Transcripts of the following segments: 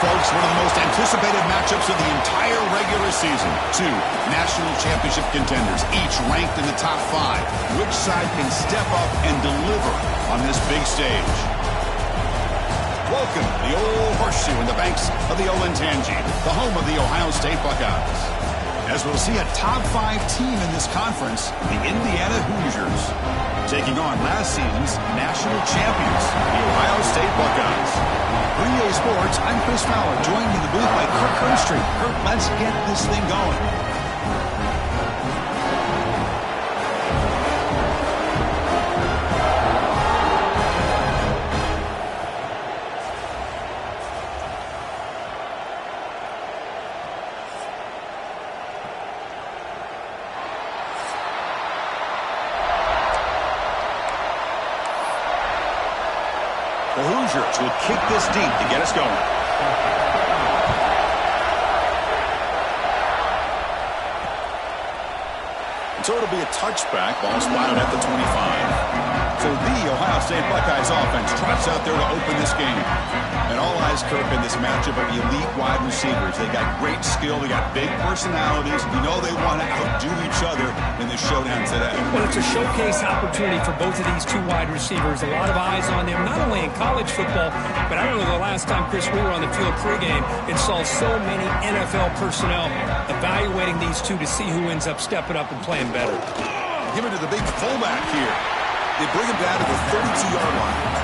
folks, one of the most anticipated matchups of the entire regular season. Two national championship contenders, each ranked in the top 5. Which side can step up and deliver on this big stage? Welcome to the old horseshoe in the banks of the Olentangy, the home of the Ohio State Buckeyes. As we'll see a top 5 team in this conference, the Indiana Hoosiers, taking on last season's national champions, the Ohio State Buckeyes. For EA Sports, I'm Chris Fowler, joined in the booth by Kirk Herbstreit. Kirk, let's get this thing going. The Hoosiers will kick this deep to get us going. So it'll be a touchback, ball spotted at the 25. So the Ohio State Buckeyes offense trots out there to open this game. And all eyes, Kirk, in this matchup of elite wide receivers. They got great skill. They got big personalities. You know they want to outdo each other in this showdown today. Well, it's a showcase opportunity for both of these two wide receivers. A lot of eyes on them, not only in college football, but I don't know the last time, Chris, we were on the field pregame and saw so many NFL personnel evaluating these two to see who ends up stepping up and playing better. Give it to the big fullback here. They bring him down to the 32-yard line.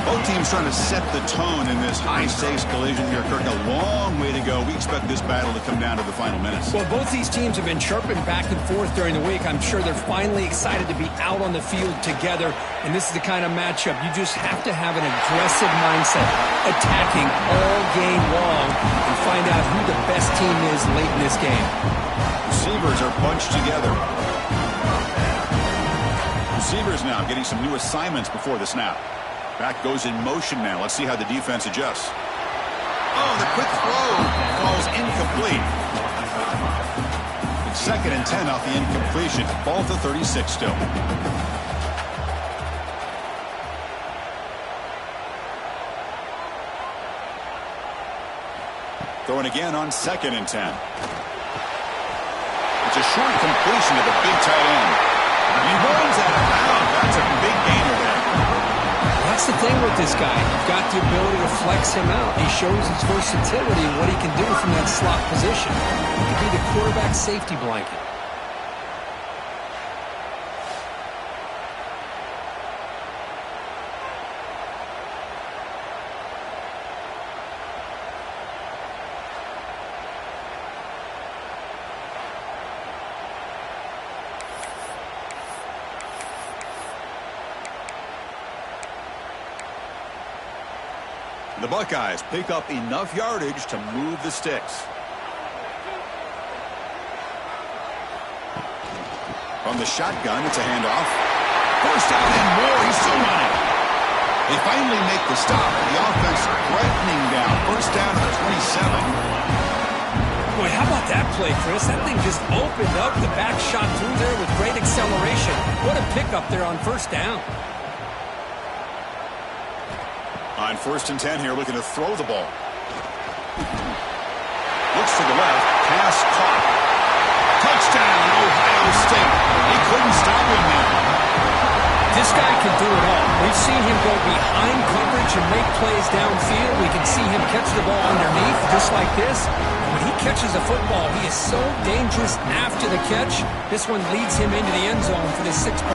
Both teams trying to set the tone in this high-stakes collision here, Kirk. A long way to go. We expect this battle to come down to the final minutes. Well, both these teams have been chirping back and forth during the week. I'm sure they're finally excited to be out on the field together, and this is the kind of matchup you just have to have an aggressive mindset, attacking all game long, and find out who the best team is late in this game. Receivers are bunched together. Receivers now getting some new assignments before the snap. Back goes in motion now. Let's see how the defense adjusts. Oh, the quick throw falls incomplete. It's 2nd and 10 off the incompletion. Ball to 36 still. Throwing again on 2nd and 10. It's a short completion to the big tight end. He runs out of bounds. That's a big gainer there. That's the thing with this guy. You've got the ability to flex him out. He shows his versatility and what he can do from that slot position. He could be the quarterback safety blanket. The Buckeyes pick up enough yardage to move the sticks. From the shotgun, it's a handoff. First down and more. He's still running. They finally make the stop. The offense threatening down. First down to the 27. Boy, how about that play, Chris? That thing just opened up. The back shot through there with great acceleration. What a pickup there on first down. On 1st and 10 here, looking to throw the ball. Looks to the left. Pass caught. Touchdown, Ohio State. They couldn't stop him now. This guy can do it all. We've seen him go behind coverage and make plays downfield. We can see him catch the ball underneath, just like this. And when he catches a football, he is so dangerous after the catch. This one leads him into the end zone for the 6-point.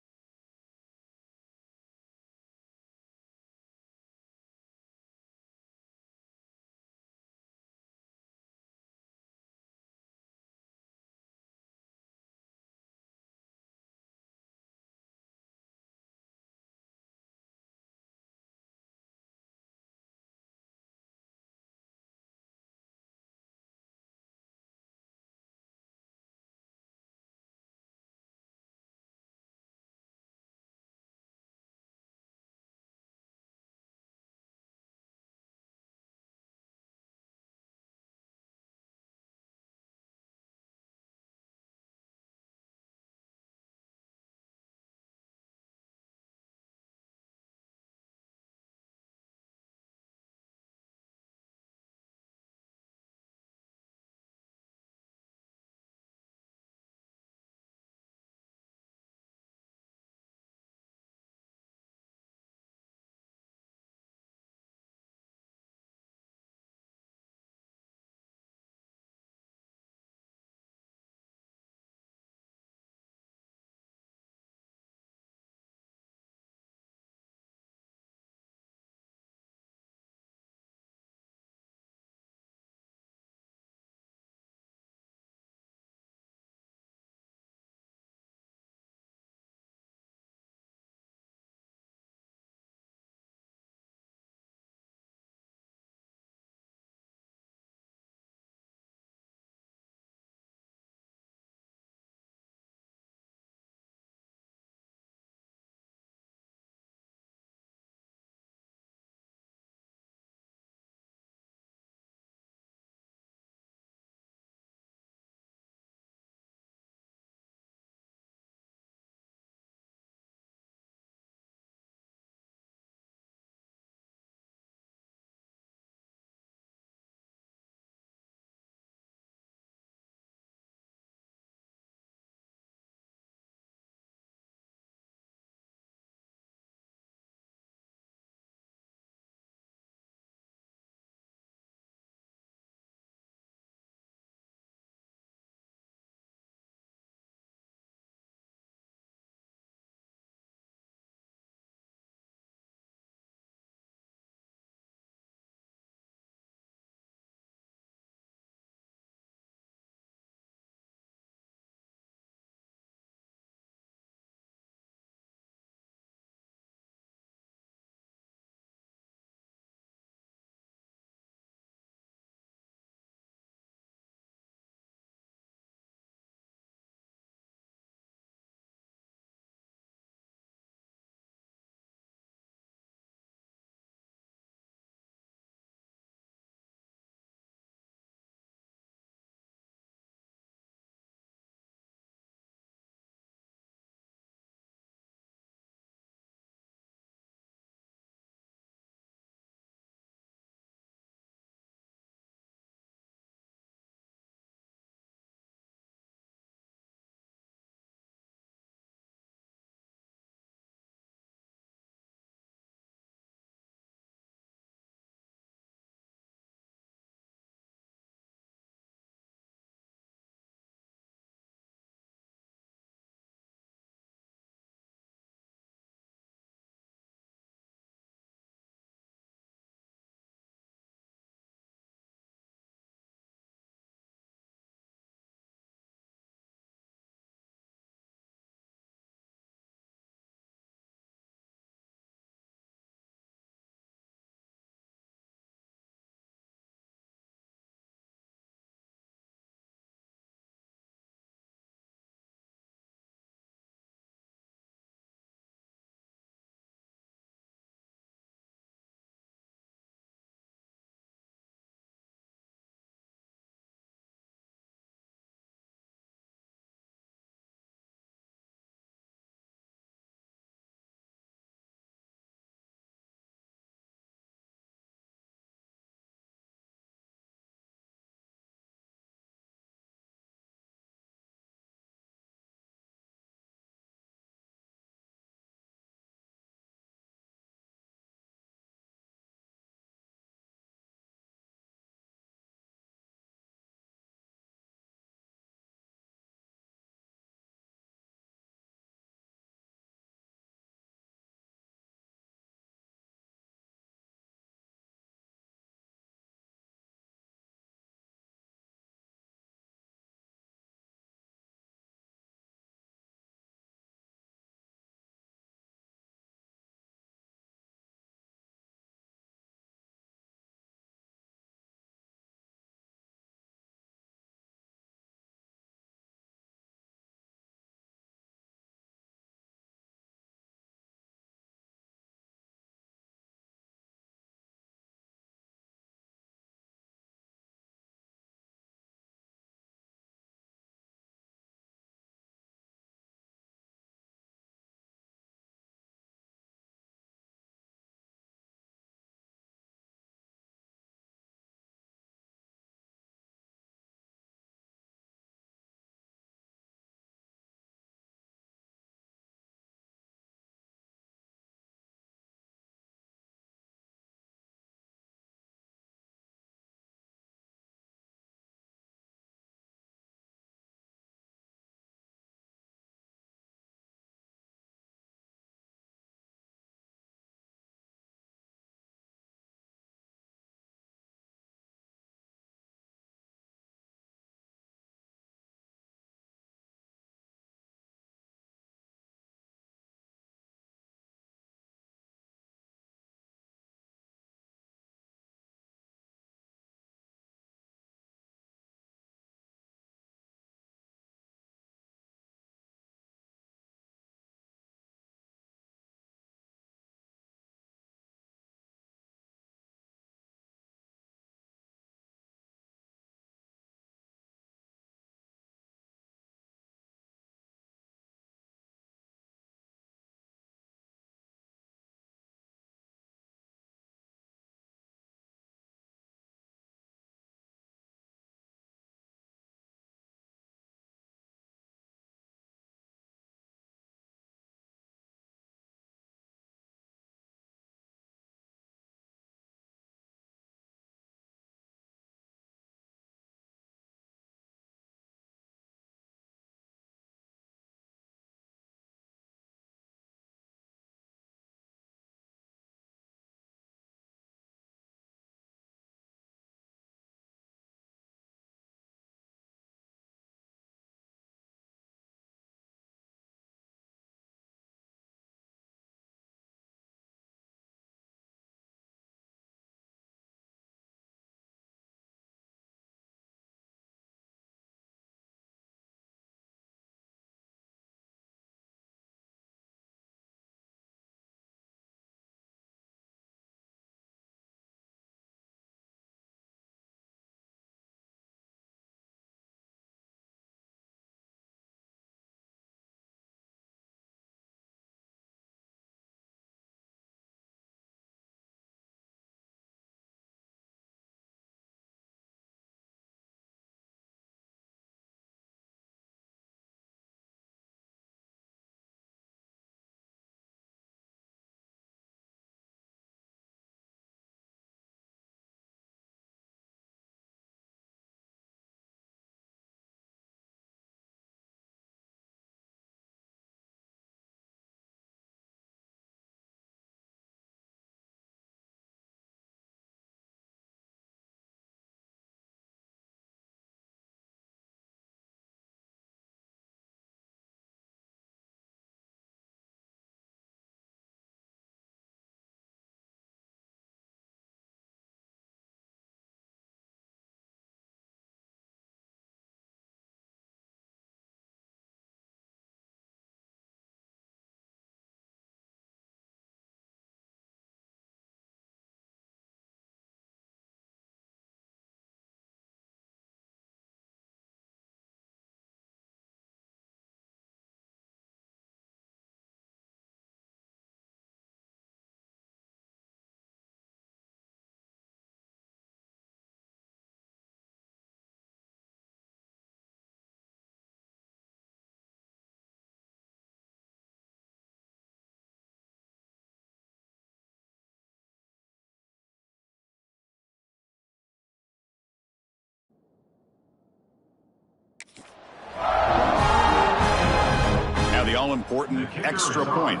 important extra point.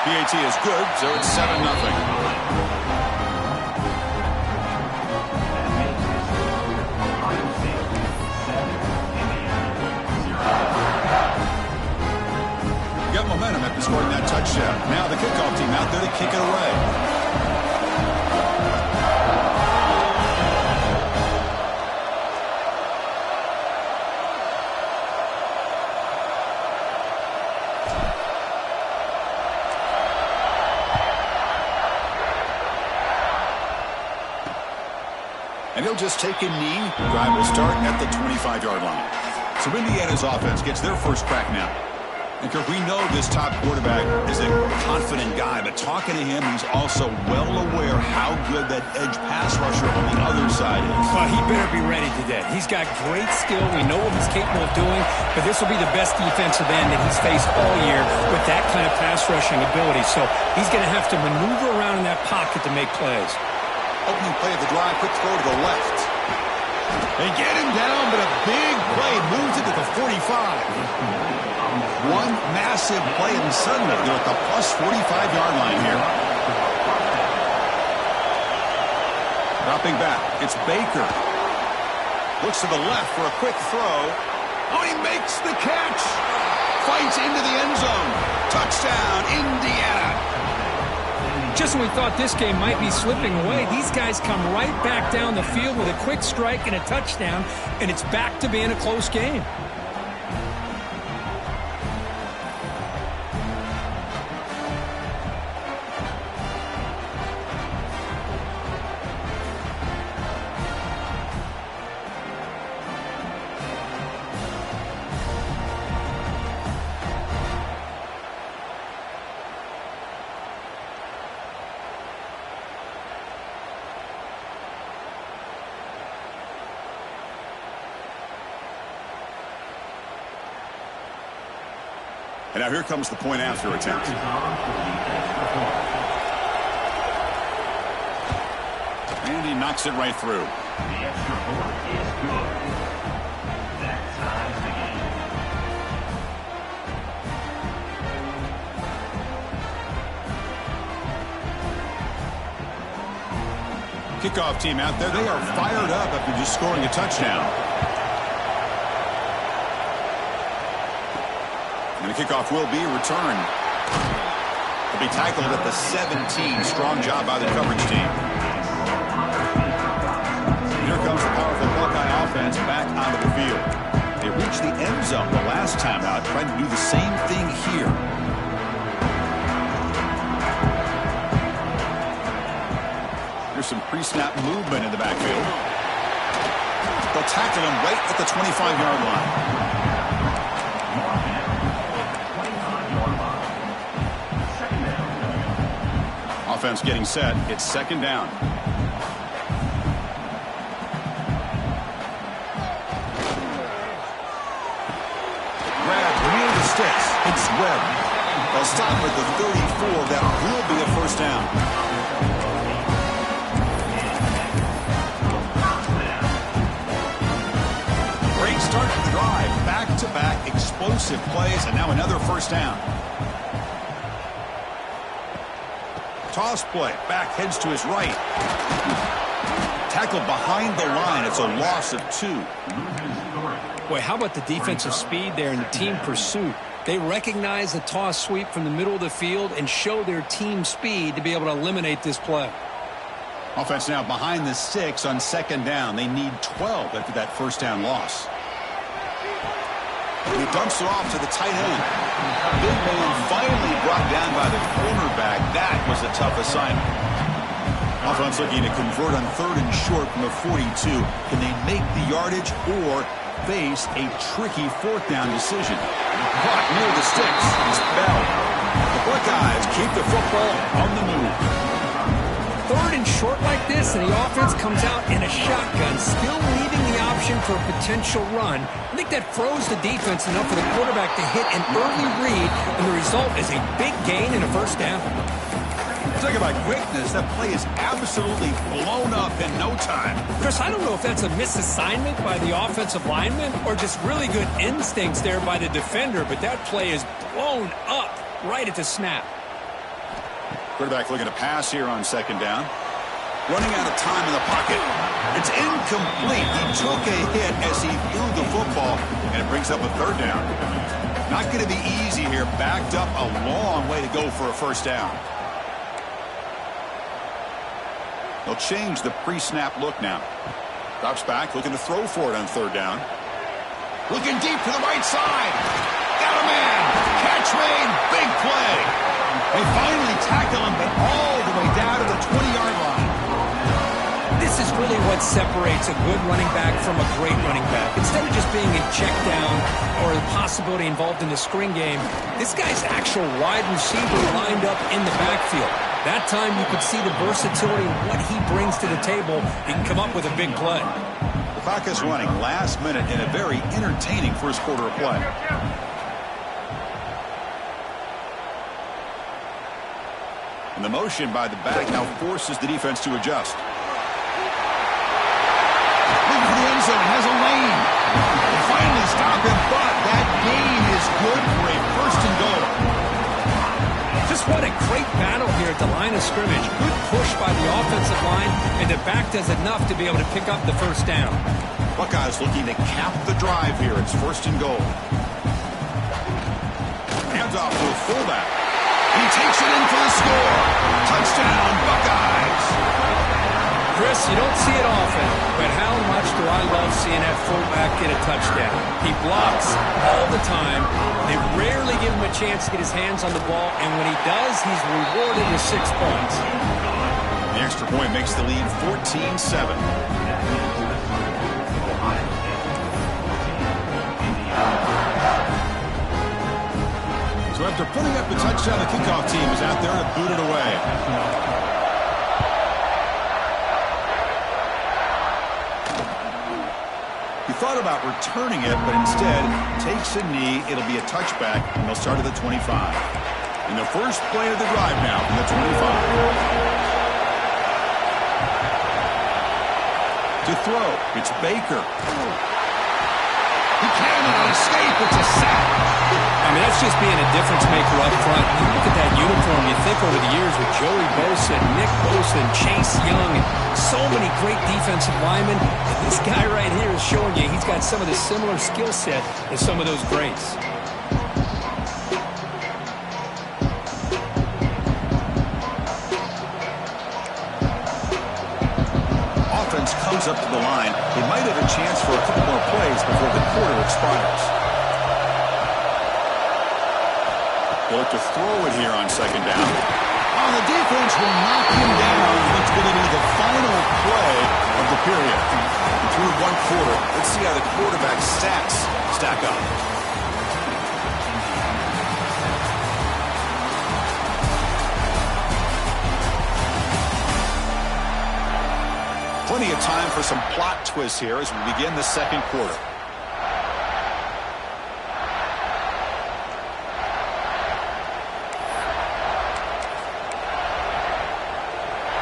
PAT is good, so it's 7-0. Got momentum after scoring that touchdown. Now the kickoff team out there to kick it away. And he'll just take a knee. Drive will start at the 25-yard line. So Indiana's offense gets their first crack now. And Kirk, we know this top quarterback is a confident guy, but talking to him, he's also well aware how good that edge pass rusher on the other side is. Well, he better be ready today. He's got great skill. We know what he's capable of doing, but this will be the best defensive end that he's faced all year with that kind of pass rushing ability. So he's going to have to maneuver around in that pocket to make plays. Opening play of the drive, quick throw to the left. They get him down, but a big play moves it to the 45. One massive play, and suddenly they're at the plus 45-yard line here. Dropping back, it's Baker. Looks to the left for a quick throw. Oh, he makes the catch. Fights into the end zone. Touchdown, Indiana. Just when we thought this game might be slipping away, these guys come right back down the field with a quick strike and a touchdown, and it's back to being a close game. And now here comes the point after attempt. And he knocks it right through. The extra point is good. That ties the game. Kickoff team out there, they are fired up after just scoring a touchdown. And the kickoff will be returned. He'll be tackled at the 17. Strong job by the coverage team. Here comes the powerful Buckeye offense back onto the field. They reached the end zone the last time out, trying to do the same thing here. There's some pre-snap movement in the backfield. They'll tackle him right at the 25-yard line. Offense getting set. It's second down. Grab near the sticks. It's Webb. They'll stop at the 34. That will be a first down. Great start to drive. Back-to-back explosive plays, and now another first down. Toss play. Back heads to his right. Tackled behind the line. It's a loss of 2. Boy, how about the defensive speed there and the team pursuit? They recognize the toss sweep from the middle of the field and show their team speed to be able to eliminate this play. Offense now behind the 6 on second down. They need 12 after that first down loss. He dumps it off to the tight end. Big man finally brought down by the cornerback. That was a tough assignment. Offense looking to convert on 3rd and short from the 42. Can they make the yardage or face a tricky 4th down decision? Caught near the sticks is Bell. The Buckeyes keep the football on the move. 3rd and short like this, and the offense comes out in a shotgun, still leaving the option for a potential run. I think that froze the defense enough for the quarterback to hit an early read, and the result is a big gain and a first down. Talk about quickness. That play is absolutely blown up in no time. Chris, I don't know if that's a misassignment by the offensive lineman or just really good instincts there by the defender, but that play is blown up right at the snap. Quarterback looking to pass here on second down. Running out of time in the pocket. It's incomplete. He took a hit as he threw the football, and it brings up a third down. Not going to be easy here. Backed up a long way to go for a first down. They'll change the pre-snap look now. Drops back, looking to throw for it on third down. Looking deep to the right side. Got a man. Catch made. Big play. They finally tackle him, but all the way down to the 20-yard line. This is really what separates a good running back from a great running back. Instead of just being a check down or the possibility involved in the screen game, this guy's actual wide receiver lined up in the backfield. That time you could see the versatility and what he brings to the table. He can come up with a big play. The clock is running last minute in a very entertaining first quarter of play. And the motion by the back now forces the defense to adjust. Looking for the end zone, has a lane. They finally stop him, but that gain is good for a first and goal. Just what a great battle here at the line of scrimmage. Good push by the offensive line, and the back does enough to be able to pick up the first down. Buckeyes looking to cap the drive here. It's first and goal. Hands off to a fullback. He takes it in for the score. Touchdown, Buckeyes. Chris, you don't see it often, but how much do I love seeing that fullback get a touchdown? He blocks all the time. They rarely give him a chance to get his hands on the ball, and when he does, he's rewarded with 6 points. The extra point makes the lead 14-7. So after putting up the touchdown, the kickoff team is out there to boot it away. He thought about returning it, but instead takes a knee. It'll be a touchback, and they'll start at the 25. And the first play of the drive now from the 25. To throw, it's Baker. He cannot escape. It's a sack. I mean, that's just being a difference maker up front. You look at that uniform, you think over the years with Joey Bosa, Nick Bosa, and Chase Young, and so many great defensive linemen. And this guy right here is showing you he's got some of the similar skill set as some of those greats. Offense comes up to the line. They might have a chance for a couple more plays before the quarter expires. They look to throw it here on second down. Oh, the defense will knock him down. It's going to be the final play of the period. Through one quarter, let's see how the quarterback stats stack up. Plenty of time for some plot twists here as we begin the second quarter.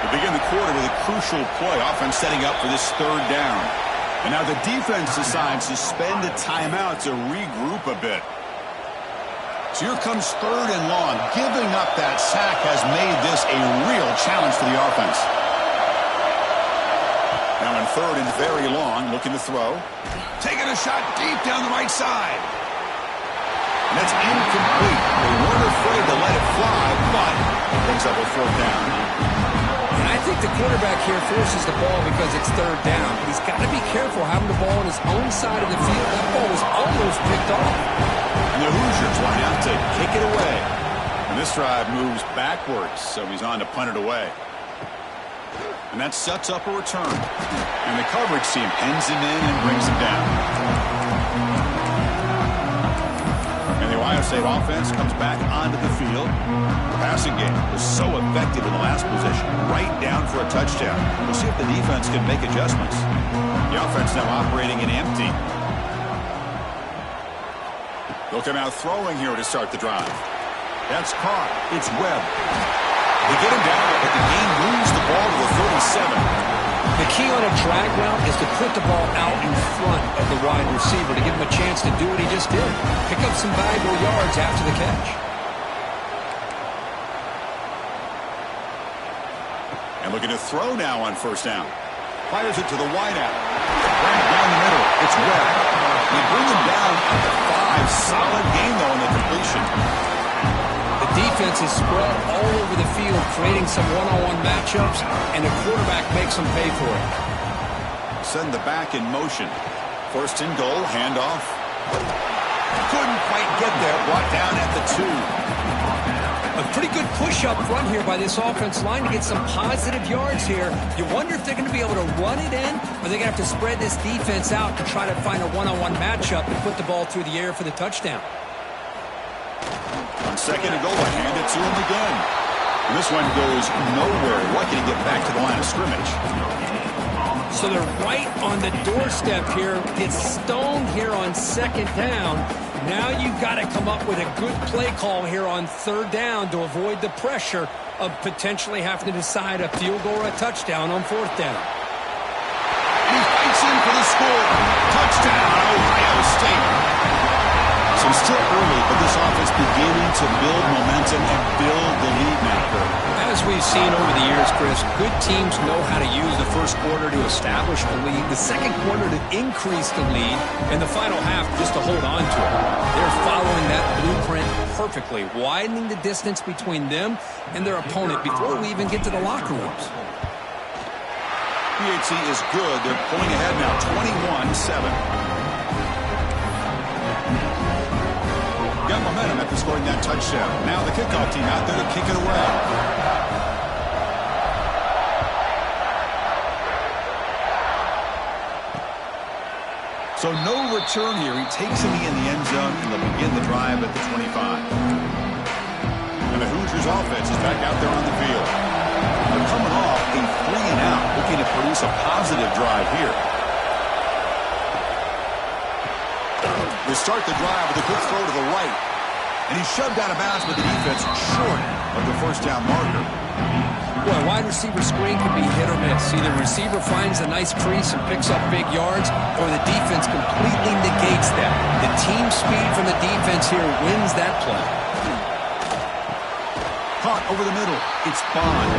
Begin the quarter with a crucial play. Offense setting up for this third down. And now the defense decides to spend a timeout to regroup a bit. So here comes third and long. Giving up that sack has made this a real challenge for the offense. Now in third and very long, looking to throw. Taking a shot deep down the right side. And that's incomplete. They weren't afraid to let it fly, but it brings up a fourth down. And I think the quarterback here forces the ball because it's third down. But he's got to be careful having the ball on his own side of the field. That ball was almost picked off. And the Hoosiers line out to kick it away. And this drive moves backwards, so he's on to punt it away. And that sets up a return. And the coverage team pins him in and brings him down. And the Ohio State offense comes back onto the field. The passing game was so effective in the last position, right down for a touchdown. We'll see if the defense can make adjustments. The offense now operating in empty. They'll come out throwing here to start the drive. That's caught. It's Webb. They get him down, but the game moves the ball to the 37. The key on a drag route is to put the ball out in front of the wide receiver to give him a chance to do what he just did. Pick up some valuable yards after the catch. And looking to throw now on first down. Fires it to the wideout. Right down the middle. It's Webb. They bring him down at the 5. Solid game, though, in the completion. The defense is spread all over the field, creating some one-on-one matchups, and the quarterback makes them pay for it. Send the back in motion. First and goal, handoff. Couldn't quite get there. Brought down at the 2. A pretty good push up front here by this offense line to get some positive yards here. You wonder if they're going to be able to run it in, or they're going to have to spread this defense out to try to find a one-on-one matchup and put the ball through the air for the touchdown. On second and goal, hand it to him again. And this one goes nowhere. Lucky to get back to the line of scrimmage. So they're right on the doorstep here. Gets stoned here on second down. Now you've got to come up with a good play call here on third down to avoid the pressure of potentially having to decide a field goal or a touchdown on fourth down. And he fights in for the score. Touchdown, Ohio State. So still early, but this offense beginning to build momentum and build the lead now. As we've seen over the years, Chris, good teams know how to use the first quarter to establish the lead, the second quarter to increase the lead, and the final half just to hold on to it. They're following that blueprint perfectly, widening the distance between them and their opponent before we even get to the locker rooms. PHC is good. They're pulling ahead now, 21-7. Got momentum after scoring that touchdown. Now the kickoff team out there to kick it away. So no return here. He takes him in the end zone, and they'll begin the drive at the 25. And the Hoosiers offense is back out there on the field. They're coming off a 3-and-out, looking to produce a positive drive here. They start the drive with a quick throw to the right. And he's shoved out of bounds with the defense short of the first down marker. Boy, a wide receiver screen can be hit or miss. Either receiver finds a nice crease and picks up big yards, or the defense completely negates that. The team speed from the defense here wins that play. Caught over the middle. It's Bond.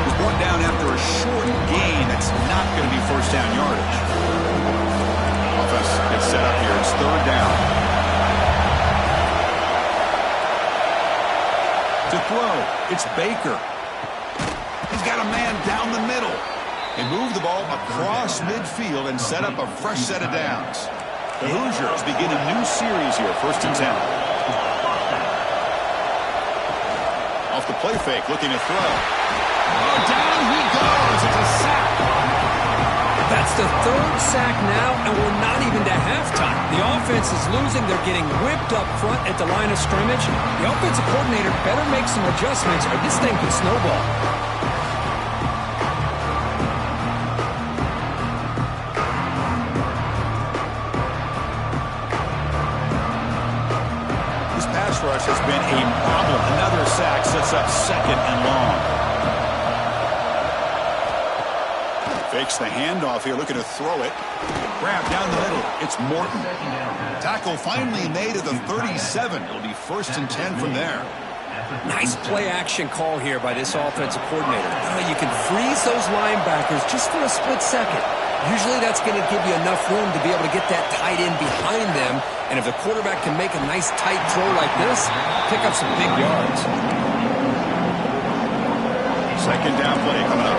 He's brought down after a short gain. That's not going to be first down yardage. Offense gets set up here. It's third down. To throw, it's Baker. He's got a man down the middle. They move the ball across midfield and set up a fresh set of downs. The Hoosiers begin a new series here, first and 10. Off the play fake, looking to throw. Oh, down he goes. It's a sack. That's the third sack now, and we're not even to halftime. The offense is losing. They're getting whipped up front at the line of scrimmage. The offensive coordinator better make some adjustments, or this thing could snowball. This pass rush has been a problem. Another sack sets up second and long. Fakes the handoff here, looking to throw it. Grab down the middle. It's Morton. Tackle finally made at the 37. It'll be first and 10 from there. Nice play-action call here by this offensive coordinator. You can freeze those linebackers just for a split second. Usually that's going to give you enough room to be able to get that tight end behind them. And if the quarterback can make a nice tight throw like this, pick up some big yards. Second down play coming up.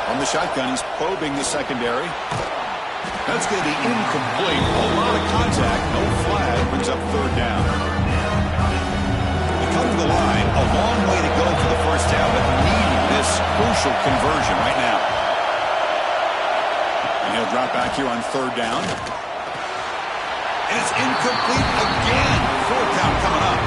On the shotgun, he's probing the secondary. That's going to be incomplete. A lot of contact, no flag, brings up third down. They come to the line, a long way to go for the first down, but need this crucial conversion right now. And he'll drop back here on third down. And it's incomplete again. Fourth down coming up.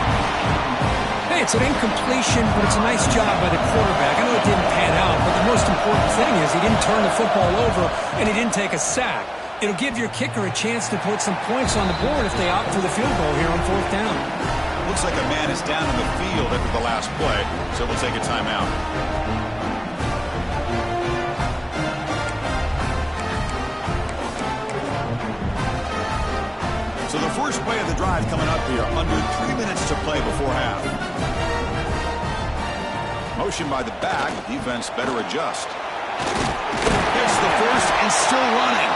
Hey, it's an incompletion, but it's a nice job by the quarterback. I know it didn't pan out, but the most important thing is he didn't turn the football over and he didn't take a sack. It'll give your kicker a chance to put some points on the board if they opt for the field goal here on 4th down. Looks like a man is down in the field after the last play, so we'll take a timeout. So the first play of the drive coming up here, under 3 minutes to play before half. Motion by the back, defense better adjust. Gets the first and still running.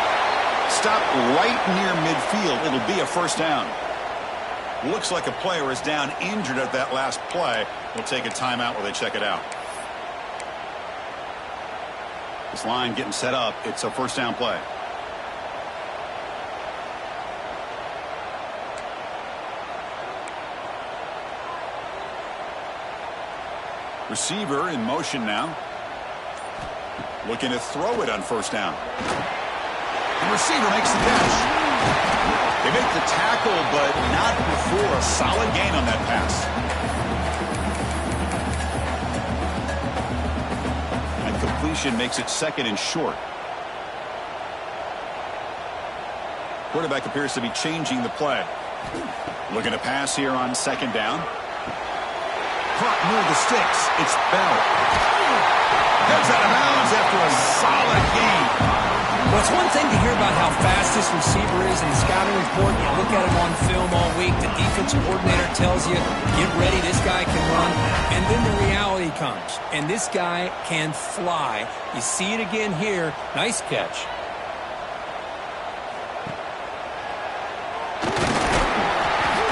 Stop right near midfield. It'll be a first down. Looks like a player is down injured at that last play. We'll take a timeout while they check it out. This line getting set up. It's a first down play. Receiver in motion now. Looking to throw it on first down. The receiver makes the catch. They make the tackle, but not before a solid gain on that pass. And completion makes it second and short. Quarterback appears to be changing the play. Looking to pass here on second down. Caught near the sticks. It's Bell. Heads out of bounds after a solid gain. Well, it's one thing to hear about how fast this receiver is in the scouting report. You look at him on film all week. The defensive coordinator tells you, get ready, this guy can run. And then the reality comes. And this guy can fly. You see it again here. Nice catch.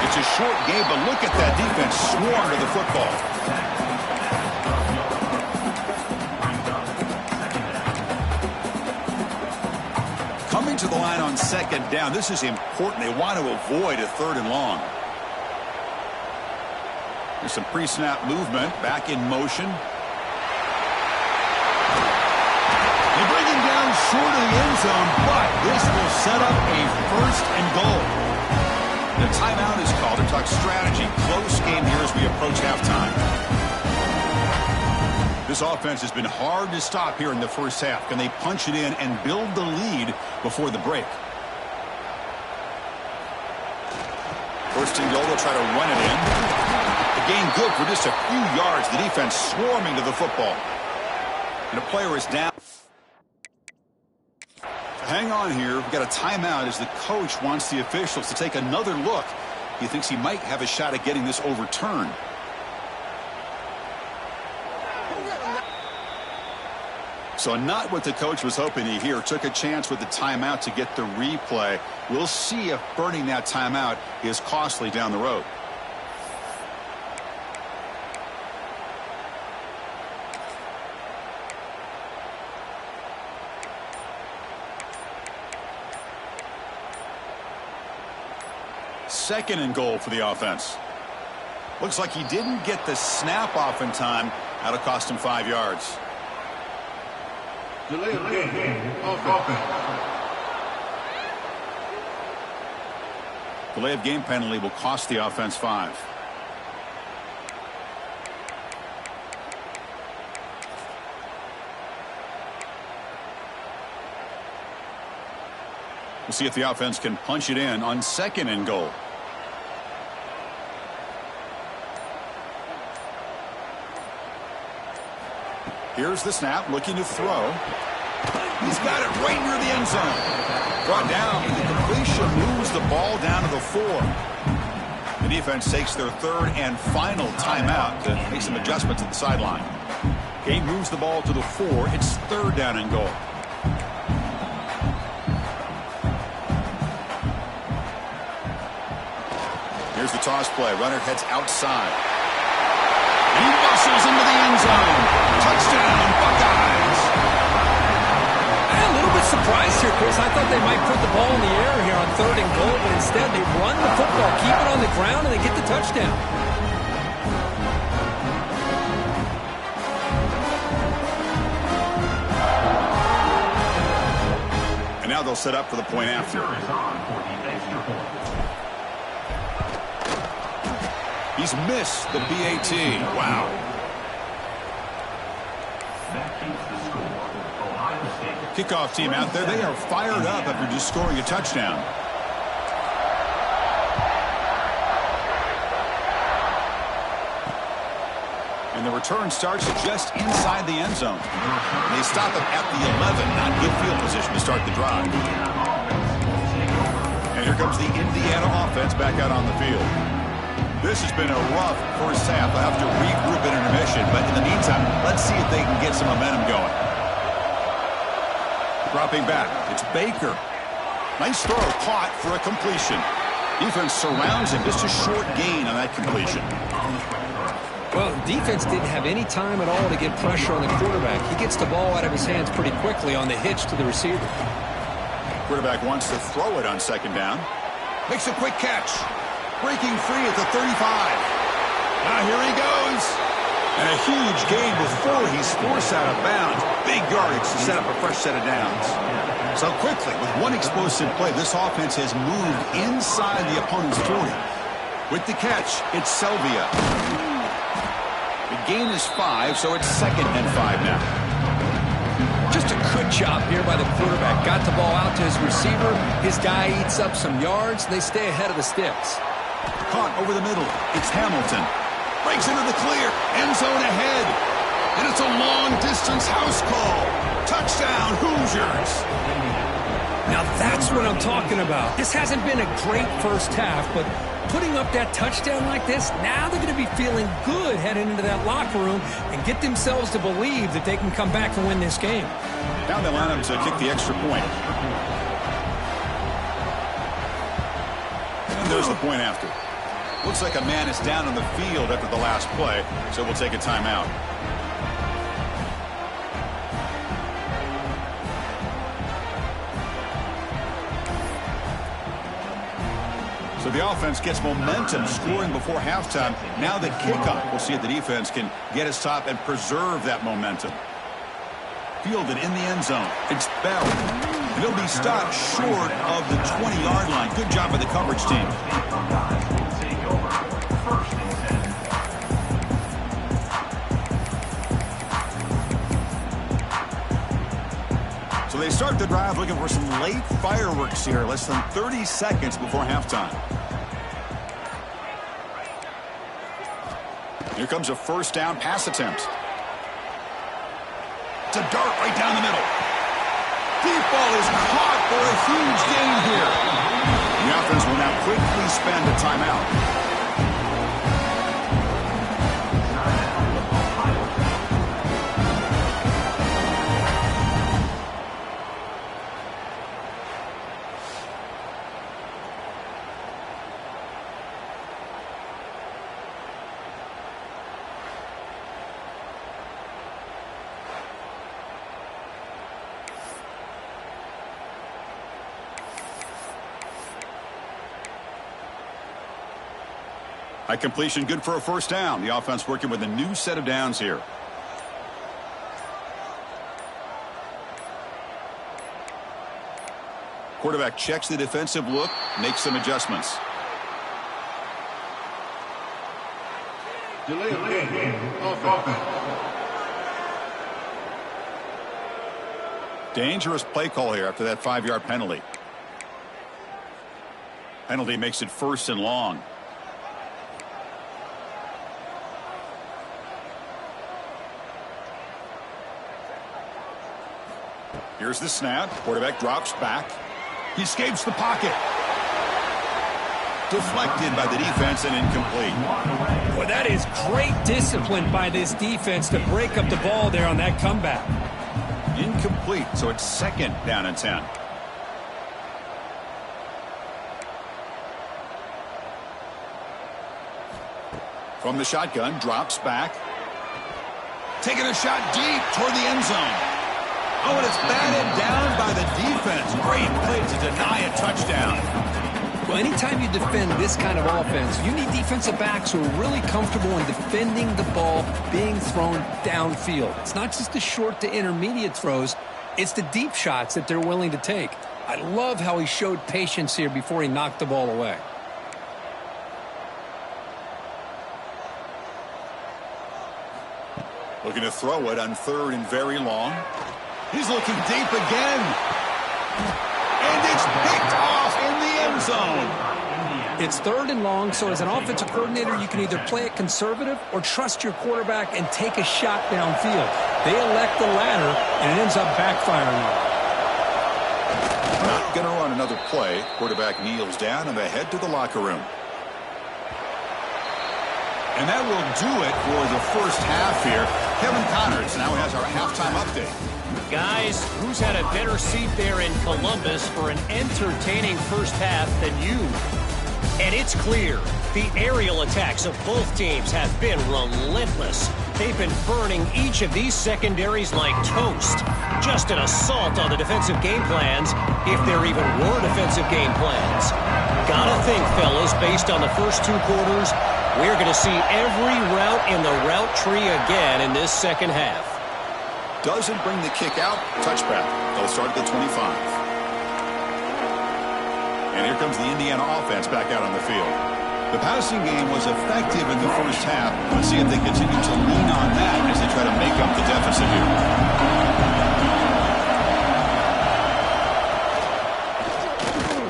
It's a short game, but look at that defense swarm to the football. Coming to the line on second down. This is important. They want to avoid a third and long. There's some pre-snap movement. Back in motion. They bring him down short of the end zone, but this will set up a first and goal. The timeout is called to talk strategy. Close game here as we approach halftime. This offense has been hard to stop here in the first half. Can they punch it in and build the lead before the break? First and goal, they'll try to run it in. The gain good for just a few yards. The defense swarming to the football. And a player is down. Hang on here. We've got a timeout as the coach wants the officials to take another look. He thinks he might have a shot at getting this overturned. So not what the coach was hoping to hear. Took a chance with the timeout to get the replay. We'll see if burning that timeout is costly down the road. Second and goal for the offense. Looks like he didn't get the snap off in time. That'll cost him 5 yards. Delay of game. Offense. Delay of game penalty will cost the offense 5. We'll see if the offense can punch it in on second and goal. Here's the snap, looking to throw. He's got it right near the end zone. Brought down, and the completion moves the ball down to the 4. The defense takes their third and final timeout to make some adjustments at the sideline. Game moves the ball to the 4. It's third down and goal. Here's the toss play. Runner heads outside. He muscles into the end zone. Touchdown, Buckeyes. I'm a little bit surprised here, Chris. I thought they might put the ball in the air here on third and goal, but instead they run the football, keep it on the ground, and they get the touchdown. And now they'll set up for the point after. He's missed the BAT. Wow. That keeps the score. Ohio State Kickoff team out there, they are fired up after just scoring a touchdown. And the return starts just inside the end zone. They stop him at the 11, not good field position to start the drive. And here comes the Indiana offense back out on the field. This has been a rough first half. They'll have to regroup at intermission, but in the meantime, let's see if they can get some momentum going. Dropping back, it's Baker. Nice throw, caught for a completion. Defense surrounds him, just a short gain on that completion. Well, defense didn't have any time at all to get pressure on the quarterback. He gets the ball out of his hands pretty quickly on the hitch to the receiver. Quarterback wants to throw it on second down. Makes a quick catch. Breaking free at the 35. Now here he goes. And a huge gain before he's forced out of bounds. Big yardage to set up a fresh set of downs. So quickly, with one explosive play, this offense has moved inside the opponent's 40. With the catch, it's Selvia. The gain is 5, so it's 2nd and 5 now. Just a good job here by the quarterback. Got the ball out to his receiver. His guy eats up some yards. They stay ahead of the sticks. Caught over the middle. It's Hamilton. Breaks into the clear. End zone ahead. And it's a long-distance house call. Touchdown, Hoosiers. Now that's what I'm talking about. This hasn't been a great first half, but putting up that touchdown like this, now they're going to be feeling good heading into that locker room and get themselves to believe that they can come back and win this game. Now they line up to kick the extra point. And there's the point after. Looks like a man is down on the field after the last play, so we'll take a timeout. So the offense gets momentum, scoring before halftime. Now the kickoff. We'll see if the defense can get his top and preserve that momentum. Fielded in the end zone. It's Bell. And he'll be stopped short of the 20-yard line. Good job by the coverage team. So they start the drive looking for some late fireworks here, less than 30 seconds before halftime. Here comes a first down pass attempt. It's a dart right down the middle. Deep ball is caught for a huge gain here. The offense will now quickly spend a timeout. High completion, good for a first down. The offense working with a new set of downs here. Quarterback checks the defensive look, makes some adjustments. Dangerous play call here after that 5-yard penalty. Penalty makes it 1st and long. Here's the snap. Quarterback drops back. He escapes the pocket. Deflected by the defense and incomplete. Well, that is great discipline by this defense to break up the ball there on that comeback. Incomplete, so it's 2nd down and 10. From the shotgun, drops back. Taking a shot deep toward the end zone. Oh, and it's batted down by the defense. Great play to deny a touchdown. Well, anytime you defend this kind of offense, you need defensive backs who are really comfortable in defending the ball being thrown downfield. It's not just the short to intermediate throws. It's the deep shots that they're willing to take. I love how he showed patience here before he knocked the ball away. Looking to throw it on 3rd and very long. He's looking deep again. And it's picked off in the end zone. It's 3rd and long, so as an offensive coordinator, you can either play it conservative or trust your quarterback and take a shot downfield. They elect the latter, and it ends up backfiring. Not going to run another play. Quarterback kneels down, and they head to the locker room. And that will do it for the first half here. Kevin Connors now has our halftime update. Guys, who's had a better seat there in Columbus for an entertaining first half than you? And it's clear, the aerial attacks of both teams have been relentless. They've been burning each of these secondaries like toast. Just an assault on the defensive game plans, if there even were defensive game plans. Gotta think, fellas, based on the first 2 quarters, we're going to see every route in the route tree again in this second half. Doesn't bring the kick out. Touchback. They'll start at the 25. And here comes the Indiana offense back out on the field. The passing game was effective in the first half. Let's see if they continue to lean on that as they try to make up the deficit here.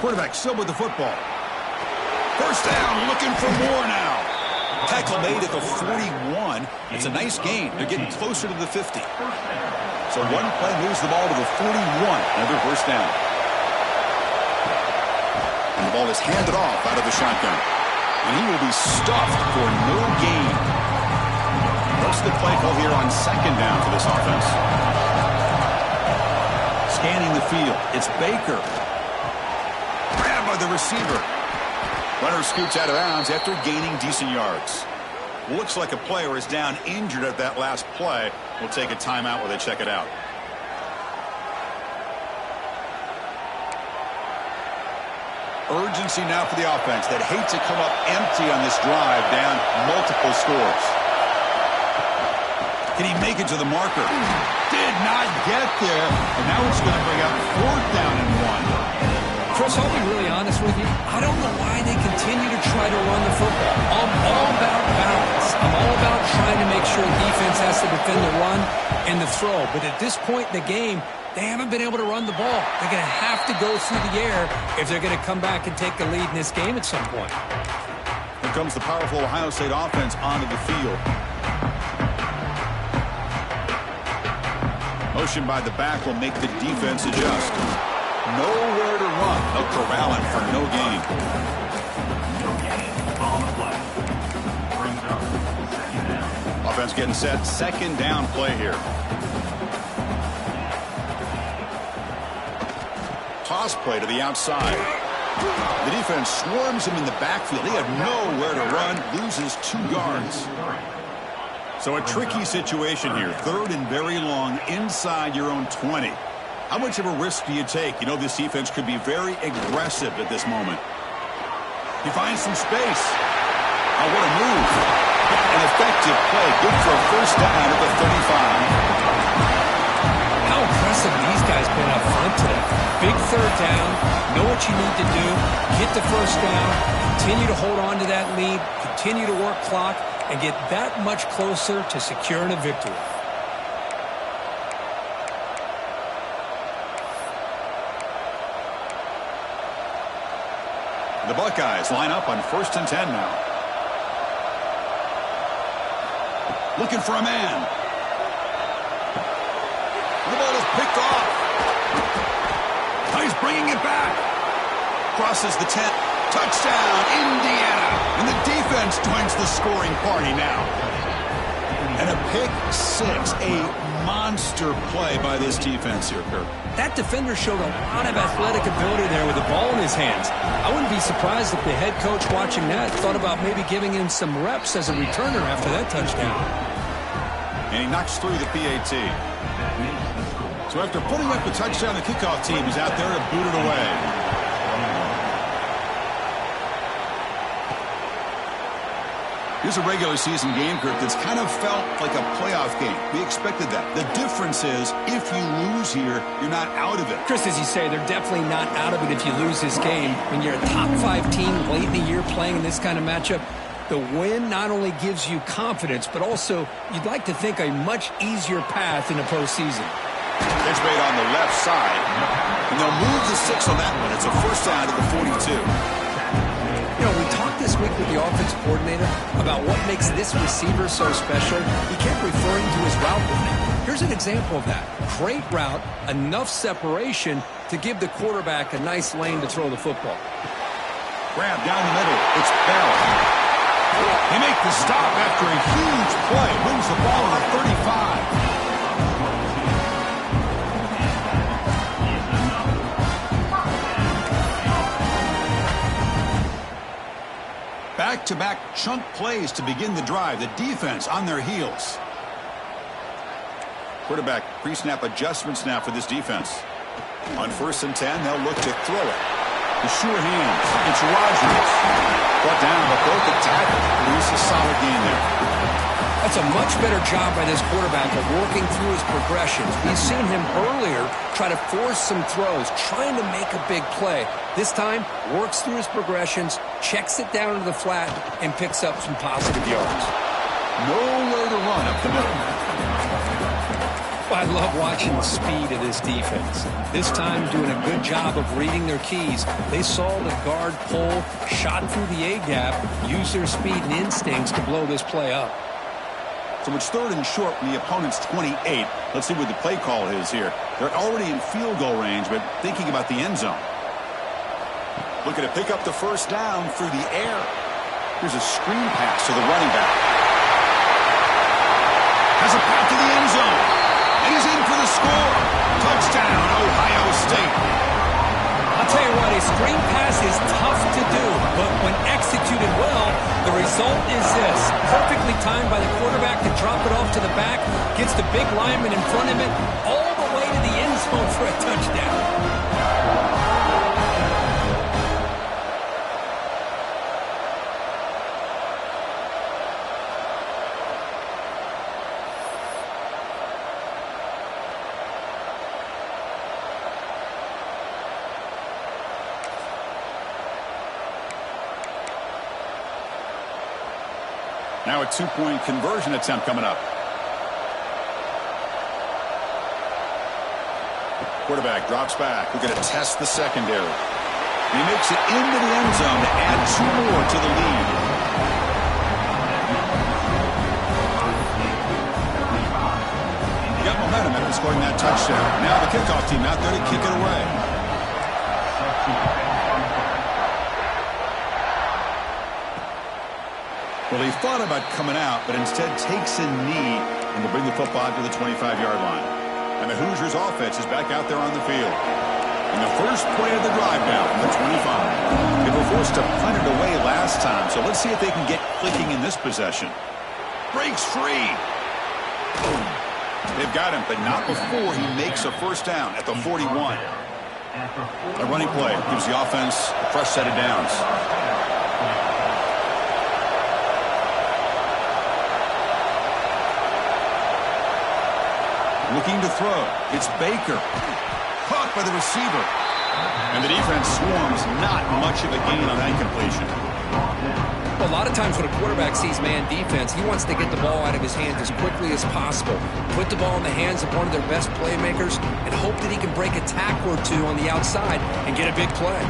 Quarterback still with the football. First down, looking for more now. Tackle made at the 41. It's a nice gain. They're getting closer to the 50. So one play moves the ball to the 41. Another first down. And the ball is handed off out of the shotgun. And he will be stuffed for no gain. What's the play call here on second down for this offense? Scanning the field. It's Baker. Grabbed by the receiver. Runner scoots out of bounds after gaining decent yards. Looks like a player is down injured at that last play. We'll take a timeout while they check it out. Urgency now for the offense that hate to come up empty on this drive, down multiple scores. Can he make it to the marker? Did not get there, and now it's going to bring up 4th down and 1. Chris, I'll be really honest with you. I don't know why they continue to try to run the football. I'm all about balance. I'm all about trying to make sure defense has to defend the run and the throw. But at this point in the game, they haven't been able to run the ball. They're going to have to go through the air if they're going to come back and take the lead in this game at some point. Here comes the powerful Ohio State offense onto the field. Motion by the back will make the defense adjust. Nowhere to run. They'll corral him for no gain. Offense getting set. Second down play here. Toss play to the outside. The defense swarms him in the backfield. He had nowhere to run. Loses 2 yards. So a tricky situation here. 3rd and very long inside your own 20. How much of a risk do you take? You know this defense could be very aggressive at this moment. He finds some space. Oh, what a move. An effective play. Good for a first down at the 35. How impressive these guys been up front today. Big 3rd down. Know what you need to do. Get the first down. Continue to hold on to that lead. Continue to work clock and get that much closer to securing a victory. The Buckeyes line up on 1st and 10 now. Looking for a man. The ball is picked off. He's bringing it back. Crosses the 10. Touchdown, Indiana. And the defense joins the scoring party now. And a pick 6. A monster play by this defense here, Kirk. That defender showed a lot of athletic ability there with the ball in his hands. I wouldn't be surprised if the head coach watching that thought about maybe giving him some reps as a returner after that touchdown. And he knocks through the PAT. So after putting up the touchdown, the kickoff team is out there to boot it away. Here's a regular season game, Kirk, that's kind of felt like a playoff game. We expected that. The difference is, if you lose here, you're not out of it. Chris, as you say, they're definitely not out of it if you lose this game. When you're a top 5 team late in the year playing in this kind of matchup, the win not only gives you confidence, but also you'd like to think a much easier path in the postseason. Catch made on the left side. And they'll move the 6 on that one. It's a first down to the 42. You know, we talked this week with the offensive coordinator about what makes this receiver so special. He kept referring to his route running. Here's an example of that. Great route, enough separation to give the quarterback a nice lane to throw the football. Grab down the middle. It's Bell. They make the stop after a huge play. Moves the ball to the 35. Back-to-back chunk plays to begin the drive. The defense on their heels. Quarterback pre-snap adjustments now for this defense. On 1st and 10, they'll look to throw it. The sure hands. It's Rodgers. Brought down, but broke the tackle. Produce a solid gain there. That's a much better job by this quarterback of working through his progressions. We've seen him earlier try to force some throws, trying to make a big play. This time, works through his progressions, checks it down to the flat, and picks up some positive yards. Nowhere to run up the middle. I love watching the speed of this defense. This time doing a good job of reading their keys. They saw the guard pull, shot through the A-gap, used their speed and instincts to blow this play up. So it's 3rd and short from the opponent's 28. Let's see what the play call is here. They're already in field goal range, but thinking about the end zone. Looking to pick up the first down through the air. Here's a screen pass to the running back. Has a path to the end zone. And he's in for the score. Touchdown, Ohio State. I'll tell you what, a screen pass is tough to do, but when executed well, the result is this. Perfectly timed by the quarterback to drop it off to the back, gets the big lineman in front of it, all the way to the end zone for a touchdown. Now a 2-point conversion attempt coming up. Quarterback drops back. We're going to test the secondary. He makes it into the end zone to add 2 more to the lead. He got momentum after scoring that touchdown. Now the kickoff team out there to kick it away. Well, he thought about coming out, but instead takes a knee and will bring the football to the 25-yard line. And the Hoosiers offense is back out there on the field. And the first play of the drive now from the 25. They were forced to punt it away last time, so let's see if they can get clicking in this possession. Breaks free. They've got him, but not before he makes a first down at the 41. A running play gives the offense a fresh set of downs. Looking to throw. It's Baker. Caught by the receiver. And the defense swarms. Not much of a gain on that incompletion. Well, a lot of times when a quarterback sees man defense, he wants to get the ball out of his hands as quickly as possible. Put the ball in the hands of one of their best playmakers and hope that he can break a tackle or two on the outside and get a big play.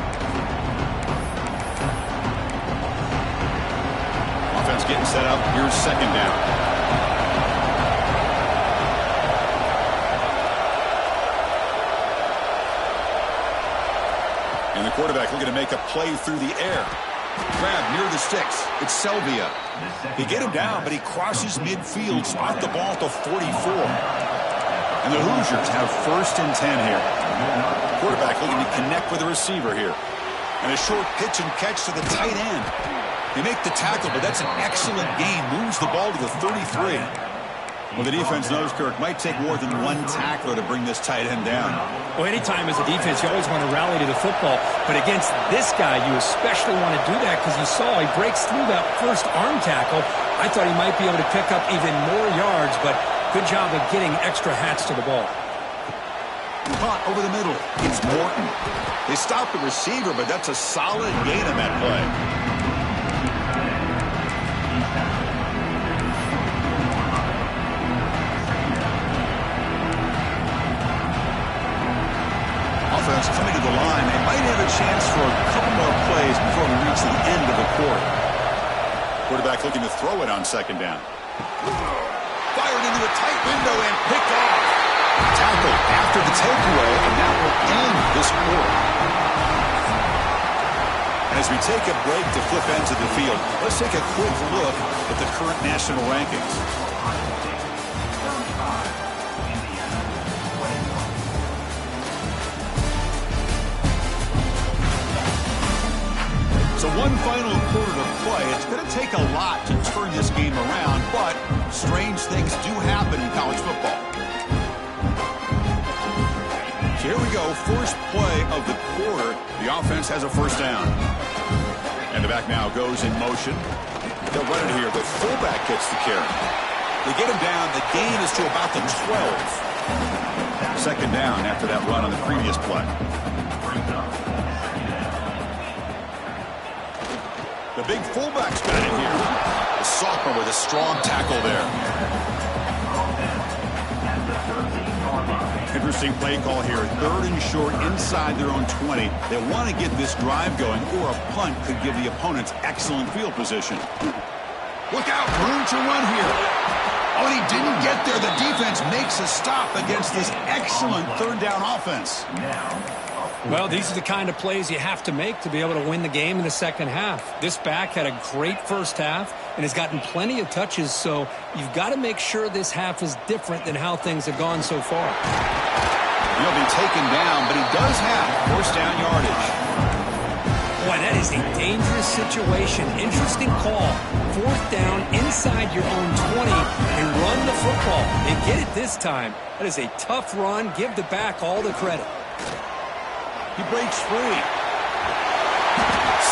Offense getting set up. Here's second down. And the quarterback looking to make a play through the air. Grab near the sticks. It's Selvia. He get him down, but he crosses midfield. Spot the ball to 44. And the Hoosiers have 1st and 10 here. Quarterback looking to connect with the receiver here. And a short pitch and catch to the tight end. They make the tackle, but that's an excellent gain. Moves the ball to the 33. Well, the defense knows, Kirk, might take more than one tackler to bring this tight end down. Well, anytime as a defense, you always want to rally to the football. But against this guy, you especially want to do that because you saw he breaks through that first arm tackle. I thought he might be able to pick up even more yards, but good job of getting extra hats to the ball. Caught over the middle. It's Morton. They stop the receiver, but that's a solid gain on that play. chance for a couple more plays before we reach the end of the quarter. Quarterback looking to throw it on second down. Fired into a tight window and picked off. Tackle after the takeaway, and that will end this quarter. As we take a break to flip ends of the field, let's take a quick look at the current national rankings. So one final quarter to play. It's going to take a lot to turn this game around, but strange things do happen in college football. So here we go, first play of the quarter. The offense has a first down. And the back now goes in motion. They'll run it here. The fullback gets the carry. They get him down. The gain is to about the 12. Second down after that run on the previous play. The big fullback's got it here. The sophomore with a strong tackle there. Interesting play call here. Third and short inside their own 20. They want to get this drive going, or a punt could give the opponents excellent field position. Look out, room to run here. Oh, and he didn't get there. The defense makes a stop against this excellent third down offense. Well, these are the kind of plays you have to make to be able to win the game in the second half. This back had a great first half and has gotten plenty of touches, so you've got to make sure this half is different than how things have gone so far. He'll be taken down, but he does have first down yardage. Boy, that is a dangerous situation. Interesting call. Fourth down inside your own 20 and run the football. They get it this time. That is a tough run. Give the back all the credit. He breaks free.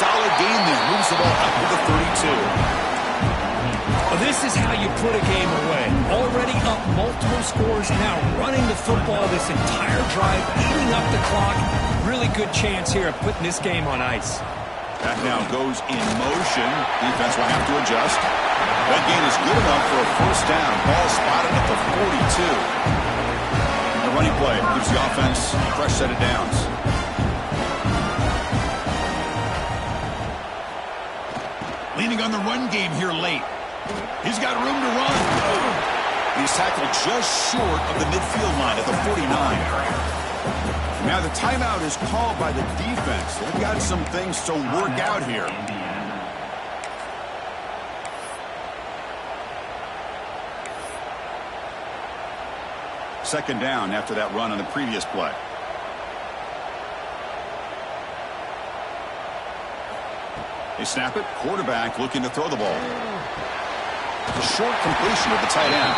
Solid gain there. Moves the ball up to the 32. Well, this is how you put a game away. Already up multiple scores, now running the football this entire drive, eating up the clock. Really good chance here of putting this game on ice. That now goes in motion. Defense will have to adjust. That gain is good enough for a first down. Ball spotted at the 42. The running play gives the offense a fresh set of downs. Leaning on the run game here late. He's got room to run. He's tackled just short of the midfield line at the 49. Now the timeout is called by the defense. They've got some things to work out here. Second down after that run on the previous play. They snap it. Quarterback looking to throw the ball. A short completion of the tight end.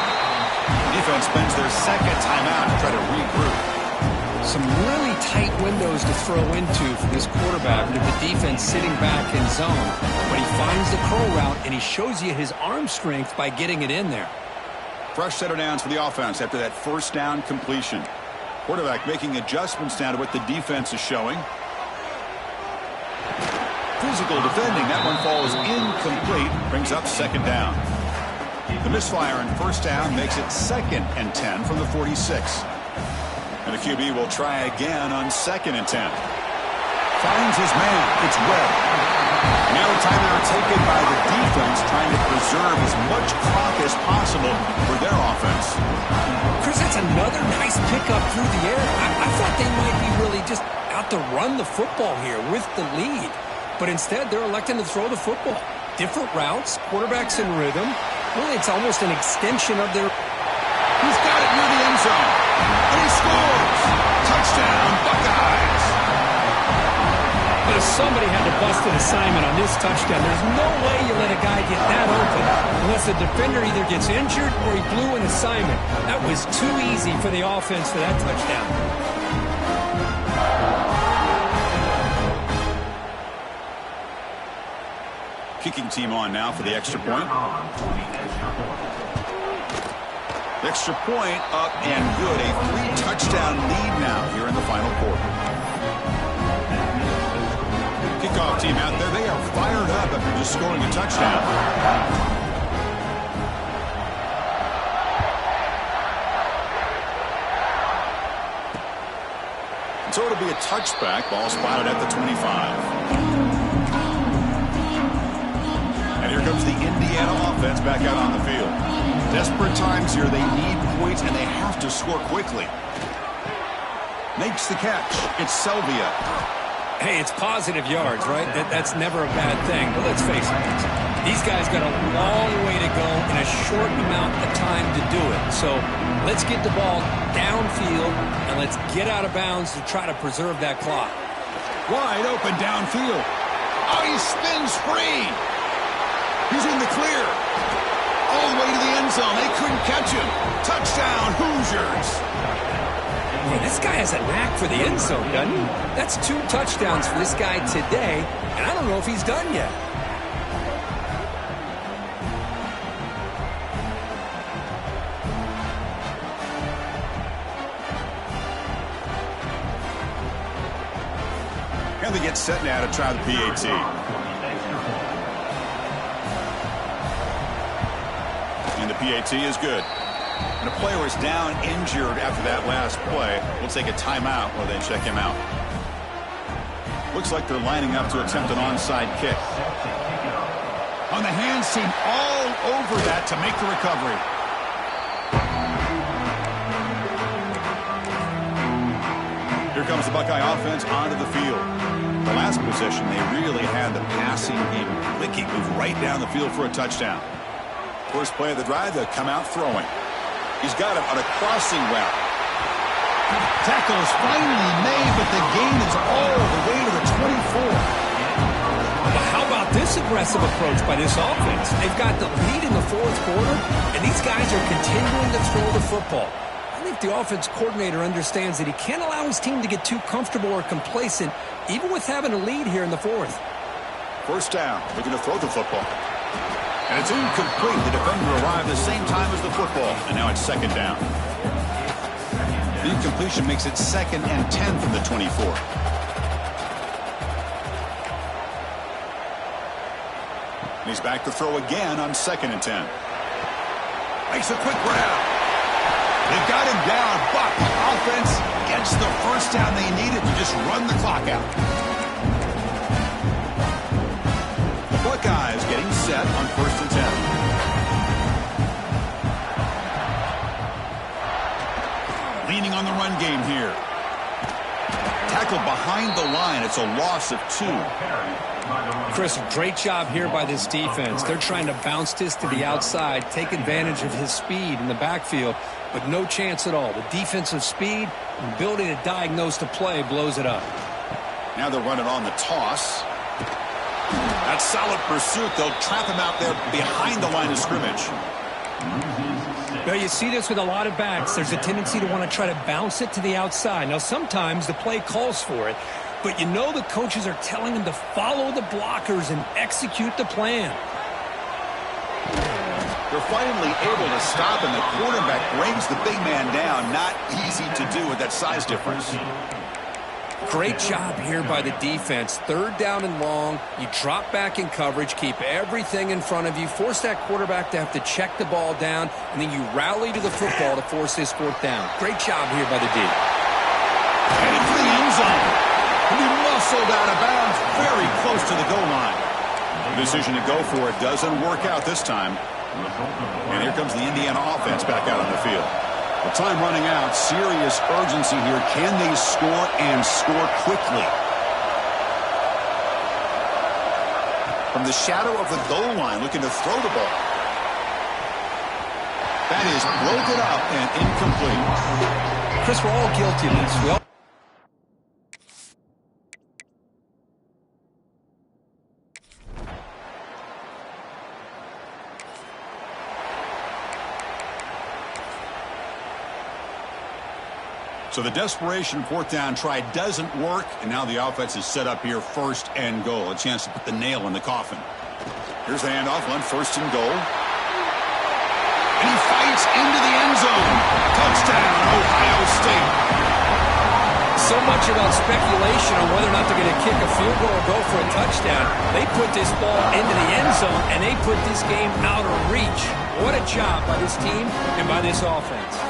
The defense spends their second timeout to try to regroup. Some really tight windows to throw into for this quarterback with the defense sitting back in zone. But he finds the curl route, and he shows you his arm strength by getting it in there. Fresh set of downs for the offense after that first down completion. Quarterback making adjustments now to what the defense is showing. Physical defending. That one falls incomplete. Brings up second down. The misfire in first down makes it 2nd and 10 from the 46. And the QB will try again on 2nd and 10. Finds his man. It's Webb. Now a timeout taken by the defense, trying to preserve as much clock as possible for their offense. Chris, that's another nice pickup through the air. I thought they might be really just out to run the football here with the lead. But instead, they're electing to throw the football. Different routes, quarterbacks in rhythm. Really, it's almost an extension of their... He's got it near the end zone. And he scores! Touchdown, Buckeyes! But if somebody had to bust an assignment on this touchdown, there's no way you let a guy get that open unless the defender either gets injured or he blew an assignment. That was too easy for the offense for that touchdown. Kicking team on now for the extra point. The extra point up and good. A 3-touchdown lead now here in the final quarter. Kickoff team out there. They are fired up after just scoring a touchdown. So it'll be a touchback. Ball spotted at the 25. And here comes the Indiana offense back out on the field. Desperate times here. They need points, and they have to score quickly. Makes the catch. It's Selvia. Hey, it's positive yards, right? That's never a bad thing. But let's face it, these guys got a long way to go in a short amount of time to do it. So let's get the ball downfield, and let's get out of bounds to try to preserve that clock. Wide open downfield. Oh, he spins free. He's in the clear. All the way to the end zone. They couldn't catch him. Touchdown, Hoosiers. Boy, this guy has a knack for the end zone, doesn't he? That's 2 touchdowns for this guy today, and I don't know if he's done yet. And they get set now to try the PAT. And the PAT is good. And a player is down injured after that last play. We'll take a timeout while they check him out. Looks like they're lining up to attempt an onside kick. On the hands team, all over that to make the recovery. Here comes the Buckeye offense onto the field. The last possession, they really had the passing game clicking, move right down the field for a touchdown. First play of the drive, they'll come out throwing. He's got him on a crossing route. Tackle is finally made, but the gain is all the way to the 24. Well, how about this aggressive approach by this offense? They've got the lead in the 4th quarter, and these guys are continuing to throw the football. I think the offense coordinator understands that he can't allow his team to get too comfortable or complacent, even with having a lead here in the 4th. First down, looking to throw the football. And it's incomplete. The defender arrived the same time as the football. And now it's second down. The incompletion makes it 2nd and 10 from the 24. And he's back to throw again on 2nd and 10. Makes a quick grab. They've got him down, but the offense gets the first down they needed to just run the clock out. Buckeyes getting set on 1st and 10. Leaning on the run game here. Tackled behind the line. It's a loss of 2. Chris, great job here by this defense. They're trying to bounce this to the outside, take advantage of his speed in the backfield, but no chance at all. The defensive speed and ability to diagnose the play blows it up. Now they're running on the toss. That solid pursuit. They'll trap him out there behind the line of scrimmage. Now, you see this with a lot of backs. There's a tendency to want to try to bounce it to the outside. Now, sometimes the play calls for it, but you know the coaches are telling them to follow the blockers and execute the plan. They're finally able to stop, and the quarterback brings the big man down. Not easy to do with that size difference. Great job here by the defense. 3rd down and long. You drop back in coverage, keep everything in front of you, force that quarterback to have to check the ball down, and then you rally to the football to force this 4th down. Great job here by the D. Headed for the end zone. He muscled out of bounds very close to the goal line. The decision to go for it doesn't work out this time. And here comes the Indiana offense back out on the field. The time running out, serious urgency here. Can they score and score quickly? From the shadow of the goal line, looking to throw the ball. That is broken up and incomplete. Chris, we're all guilty of this. So the desperation 4th down try doesn't work, and now the offense is set up here 1st and goal. A chance to put the nail in the coffin. Here's the handoff on 1st and goal. And he fights into the end zone. Touchdown, Ohio State. So much about speculation on whether or not they're going to kick a field goal or go for a touchdown. They put this ball into the end zone, and they put this game out of reach. What a job by this team and by this offense.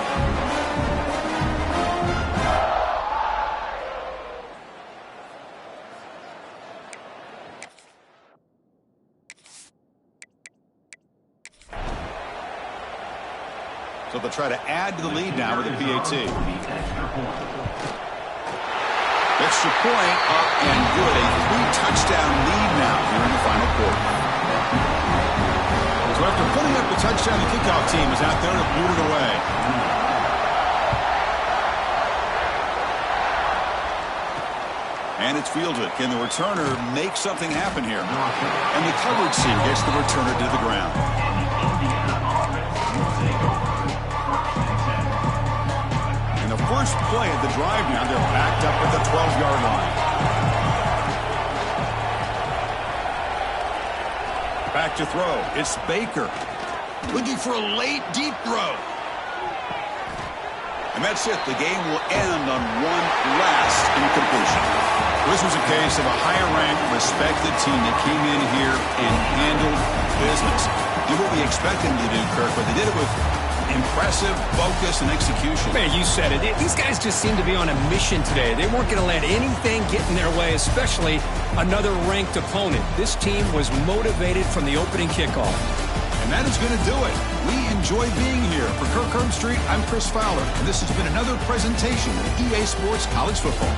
So they'll try to add to the lead now with a PAT. Extra point up and good. A 3-touchdown lead now here in the final quarter. So after putting up the touchdown, the kickoff team is out there to boot it away. And it's fielded. Can the returner make something happen here? And the coverage team gets the returner to the ground. And the first play of the drive now, they're backed up at the 12-yard line. Back to throw. It's Baker. Looking for a late, deep throw. And that's it. The game will end on one last incompletion. This was a case of a higher-ranked, respected team that came in here and handled business. Did what we expected them to do, Kirk, but they did it with impressive focus and execution. Man, you said it. These guys just seem to be on a mission today. They weren't going to let anything get in their way, especially another ranked opponent. This team was motivated from the opening kickoff. And that is going to do it. We enjoy being here. For Kirk Herbstreit, I'm Chris Fowler, and this has been another presentation of EA Sports College Football.